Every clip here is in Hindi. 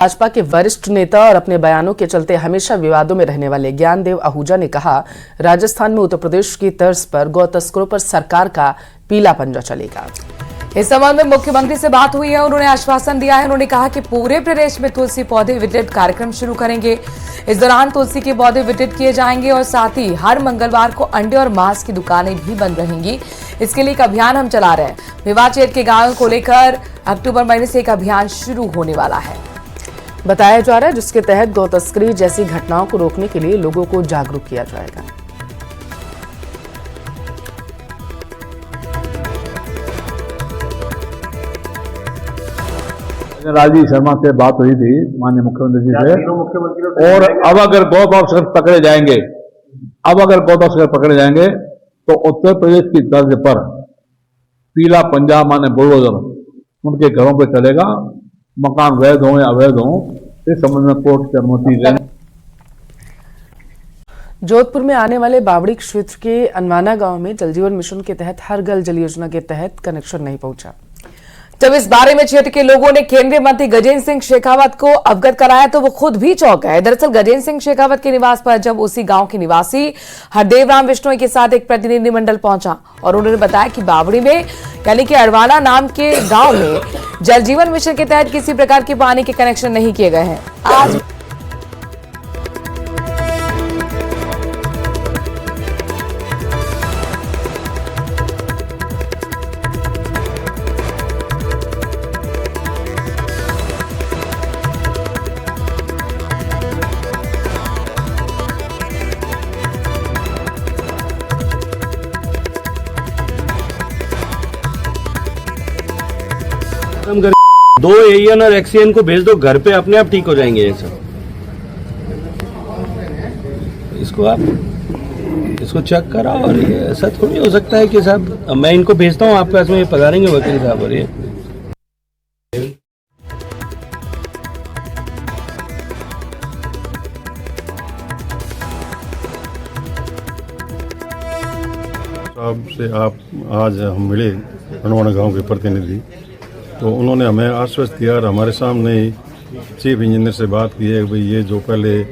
भाजपा के वरिष्ठ नेता और अपने बयानों के चलते हमेशा विवादों में रहने वाले ज्ञानदेव आहूजा ने कहा, राजस्थान में उत्तर प्रदेश की तर्ज पर गौ तस्करों पर सरकार का पीला पंजा चलेगा। इस संबंध में मुख्यमंत्री से बात हुई है। उन्होंने आश्वासन दिया है। उन्होंने कहा कि पूरे प्रदेश में तुलसी पौधे वितरित कार्यक्रम शुरू करेंगे। इस दौरान तुलसी के पौधे वितरित किए जाएंगे और साथ ही हर मंगलवार को अंडे और मांस की दुकानें भी बंद रहेंगी। इसके लिए एक अभियान हम चला रहे हैं। मेवाचेर के गांवों को लेकर अक्टूबर महीने से एक अभियान शुरू होने वाला है, बताया जा रहा है, जिसके तहत गौ तस्करी जैसी घटनाओं को रोकने के लिए लोगों को जागरूक किया जाएगा। राजीव शर्मा से बात हुई थी माननीय मुख्यमंत्री जी से, और अब अगर गौ तस्कर पकड़े जाएंगे तो उत्तर प्रदेश की तर्ज पर पीला पंजा माने बुलडोजर उनके घरों पे चलेगा। मकान वैध हो या अवैध हो, इस संबंध में कोर्ट की अनुमति लें। जोधपुर में आने वाले बावड़ी क्षेत्र के अनवाना गांव में जल जीवन मिशन के तहत हर घर जल योजना के तहत कनेक्शन नहीं पहुंचा। जब इस बारे में क्षेत्र के लोगों ने केंद्रीय मंत्री गजेंद्र सिंह शेखावत को अवगत कराया तो वो खुद भी चौंक गए। दरअसल गजेंद्र सिंह शेखावत के निवास पर जब उसी गांव के निवासी हरदेव राम विश्नोई के साथ एक प्रतिनिधिमंडल पहुंचा और उन्होंने बताया कि बावड़ी में यानी कि अड़वाना नाम के गांव में जल जीवन मिशन के तहत किसी प्रकार के पानी के कनेक्शन नहीं किए गए हैं। आज दो एएन और एक्सीएन को भेज दो घर पे, अपने आप ठीक हो जाएंगे ये सब। इसको चेक कराओ। और ये ऐसा थोड़ी हो सकता है कि साहब मैं इनको भेजता हूँ आपके पास में, ये पधारेंगे वकील साहब। और ये साहब से आप आज हम मिले अनवाना गांव के प्रतिनिधि, तो उन्होंने हमें आश्वस्त किया और हमारे सामने ही चीफ इंजीनियर से बात की है कि भाई ये जो पहले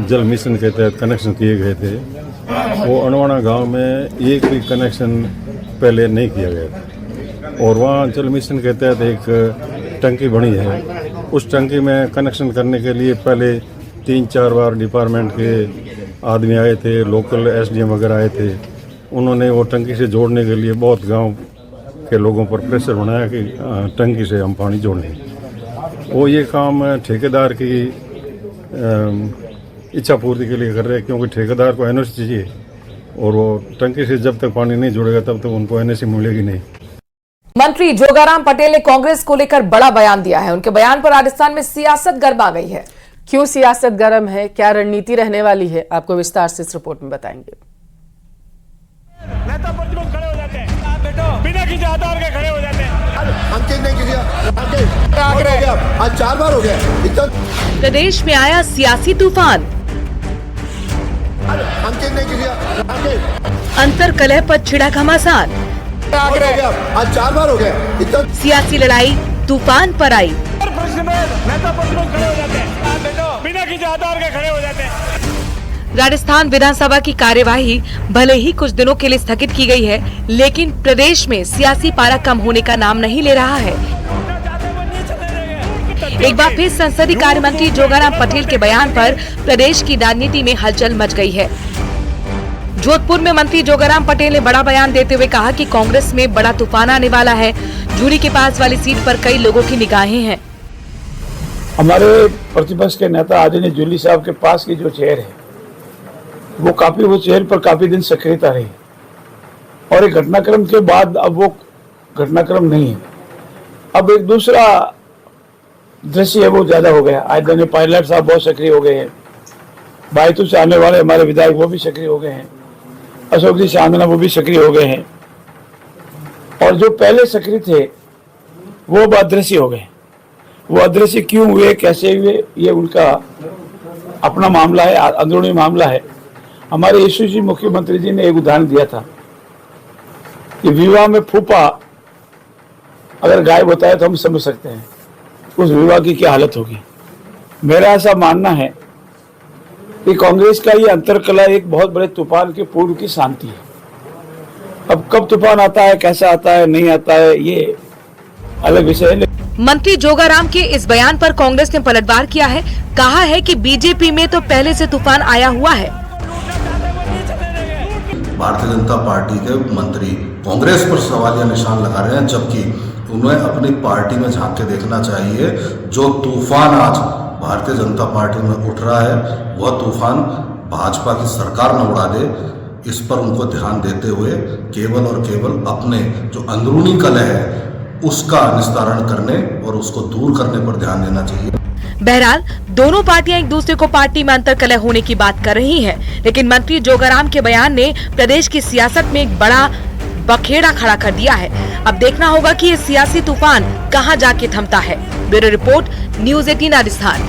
जल मिशन के तहत कनेक्शन किए गए थे वो अनवाना गांव में एक भी कनेक्शन पहले नहीं किया गया था, और वहाँ जल मिशन के तहत एक टंकी बनी है। उस टंकी में कनेक्शन करने के लिए पहले 3-4 बार डिपार्टमेंट के आदमी आए थे, लोकल एसडीएम वगैरह आए थे। उन्होंने वो टंकी से जोड़ने के लिए बहुत गाँव के लोगों पर प्रेशर बनाया कि टंकी से हम पानी जोड़ें। वो ये काम ठेकेदार की इच्छा पूर्ति के लिए कर रहे हैं, क्योंकि ठेकेदार को एनओसी चाहिए और वो टंकी से जब तक पानी नहीं जोड़ेगा तब तक उनको एनओसी मिलेगी नहीं। मंत्री जोगाराम पटेल ने कांग्रेस को लेकर बड़ा बयान दिया है। उनके बयान पर राजस्थान में सियासत गर्म आ गई है। क्यों सियासत गर्म है, क्या रणनीति रहने वाली है, आपको विस्तार से इस रिपोर्ट में बताएंगे। नेता प्रतिपक्ष खड़े हो जाते हैं, बिना किसी आधार के खड़े हो जाते हैं। अंकित नहीं किसी आज 4 बार हो गया। प्रदेश में आया सियासी तूफान, अंकित नहीं किसी अंतर कलह पर छिड़ा घमासान, आज 4 बार हो गया। सियासी लड़ाई तूफान पर आई। प्रश्न में नेता प्रतिपक्ष खड़े हो जाते हैं, बिना किसी आधार के खड़े हो जाते हैं। राजस्थान विधानसभा की कार्यवाही भले ही कुछ दिनों के लिए स्थगित की गई है, लेकिन प्रदेश में सियासी पारा कम होने का नाम नहीं ले रहा है। एक बार फिर संसदीय कार्य मंत्री जोगाराम पटेल के बयान पर प्रदेश की राजनीति में हलचल मच गई है। जोधपुर में मंत्री जोगाराम पटेल ने बड़ा बयान देते हुए कहा कि कांग्रेस में बड़ा तूफान आने वाला है। झूरी के पास वाली सीट पर कई लोगों की निगाहें हैं। हमारे प्रतिपक्ष के नेता आदरणीय जूली साहब के पास की जो चेयर है वो चेयर पर काफी दिन सक्रियता रही, और एक घटनाक्रम के बाद अब वो घटनाक्रम नहीं है। अब एक दूसरा दृश्य है वो ज्यादा हो गया। आदरणीय पायलट साहब बहुत सक्रिय हो गए हैं। बायतू से आने वाले हमारे विधायक वो भी सक्रिय हो गए हैं। अशोक जी चांदना वो भी सक्रिय हो गए हैं, और जो पहले सक्रिय थे वो अब अदृश्य हो गए। वो अदृश्य क्यों हुए, कैसे हुए, ये उनका अपना मामला है, अंदरूनी मामला है। हमारे यशस्वी मुख्यमंत्री जी ने एक उदाहरण दिया था कि विवाह में फूफा अगर गायब होता है तो हम समझ सकते हैं, उस विवाह की क्या हालत होगी। मेरा ऐसा मानना है कि कांग्रेस का ये अंतरकलह एक बहुत बड़े तूफान के पूर्व की शांति है। अब कब तूफान आता है, कैसा आता है, नहीं आता है, ये अलग विषय है। मंत्री जोगाराम के इस बयान पर कांग्रेस ने पलटवार किया है। कहा है कि बीजेपी में तो पहले से तूफान आया हुआ है। भारतीय जनता पार्टी के मंत्री कांग्रेस पर सवालिया निशान लगा रहे हैं, जबकि उन्हें अपनी पार्टी में झांक के देखना चाहिए। जो तूफान आज भारतीय जनता पार्टी में उठ रहा है वह तूफान भाजपा की सरकार न उड़ा दे, इस पर उनको ध्यान देते हुए केवल और केवल अपने जो अंदरूनी कलह है उसका निस्तारण करने और उसको दूर करने पर ध्यान देना चाहिए। बहरहाल दोनों पार्टियां एक दूसरे को पार्टी में अंतरकलह होने की बात कर रही हैं, लेकिन मंत्री जोगाराम के बयान ने प्रदेश की सियासत में एक बड़ा बखेड़ा खड़ा कर दिया है। अब देखना होगा कि ये सियासी तूफान कहां जाके थमता है। Bureau report, news 18 Rajasthan.